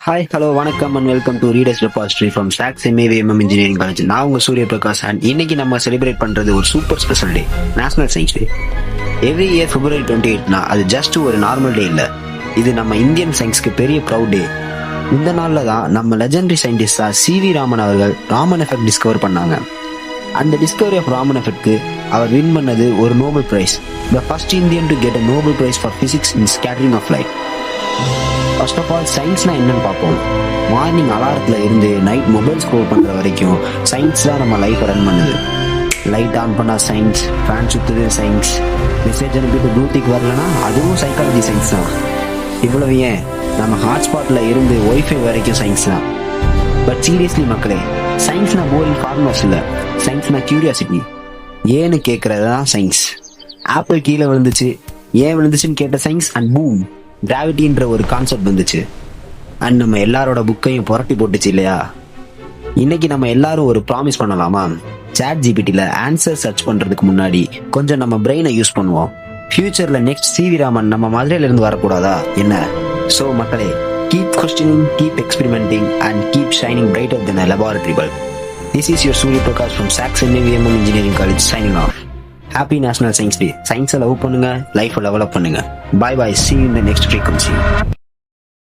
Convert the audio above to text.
Hi hello வணக்கம் and welcome to readers repository from சாக்ஸ் MAVMM engineering college. நான் உங்க சூரிய பிரகாஷ் அண்ட் இன்னைக்கு நம்ம செலிப்ரேட் பண்றது ஒரு super special day, national science day. Every year February 28 அது ஜஸ்ட் ஒரு நார்மல் டே இல்லை, இது நம்ம இந்தியன் சயின்ஸ்க்கு பெரிய ப்ரௌட் டே. இந்த நாளில் தான் நம்ம லெஜெண்டரி சயின்டிஸ்டா சிவி ராமன் அவர்கள் ராமன் எஃபெக்ட் டிஸ்கவர் பண்ணாங்க. அந்த டிஸ்கவரி ஆஃப் ராமன் எஃபெக்ட்க்கு அவர் வின் பண்ணது ஒரு Nobel prize, the first Indian to get a Nobel prize for physics in scattering of light. First of all சயின்ஸ்னா என்னன்னு பார்ப்போம். மார்னிங் அலாரத்துல இருந்து நைட் மொபைல் ஸ்க்ரோல் பண்ற வரைக்கும் சயின்ஸ் தான் நம்ம லைஃப் ரன் பண்ணுது. லைட் ஆன் பண்ணா சயின்ஸ், ஃபேன் சுத்துது சயின்ஸ், மெசேஜ் அனுப்பிட்டு ப்ளூடிக் வரலன்னா அதுவும் சைக்காலஜி சயின்ஸ் தான். இவ்வளவு ஏன் நம்ம ஹாட்ஸ்பாட்ல இருந்து ஒய்ஃபை வரைக்கும் சயின்ஸ் தான். பட் சீரியஸ்லி மக்களே, சயின்ஸ்னா போரிங் ஃபார்முலாஸ் இல்லை, சயின்ஸ்னா கியூரியாசிட்டி. ஏன்னு கேட்கறது தான் சயின்ஸ். ஆப்பிள் கீழே விழுந்துச்சு, ஏன் விழுந்துச்சுன்னு கேட்ட சயின்ஸ், அண்ட் பூம் கிராவிட்டின்ற ஒரு கான்செப்ட் வந்துச்சு. அண்ட் நம்ம எல்லாரோட புக்கையும் புரட்டி போட்டுச்சு இல்லையா? இன்னைக்கு நம்ம எல்லாரும் ஒரு ப்ராமிஸ் பண்ணலாமா? சாட் ஜிபிடில ஆன்சர் சர்ச் பண்றதுக்கு முன்னாடி கொஞ்சம் நம்ம பிரெயினை யூஸ் பண்ணுவோம். ஃபியூச்சர்ல நெக்ஸ்ட் சிவி ராமன் நம்ம மதுரையில இருந்து வரக்கூடாதா என்ன? ஸோ மக்களே, keep questioning, keep experimenting and keep shining brighter then a laboratory bulb. This is your Surya Prakash from Sax MAVMM Engineering College signing off. Happy National Science Day. சயின்ஸை love பண்ணுங்க, லைஃபை develop பண்ணுங்க. Bye bye. See you in the next frequency.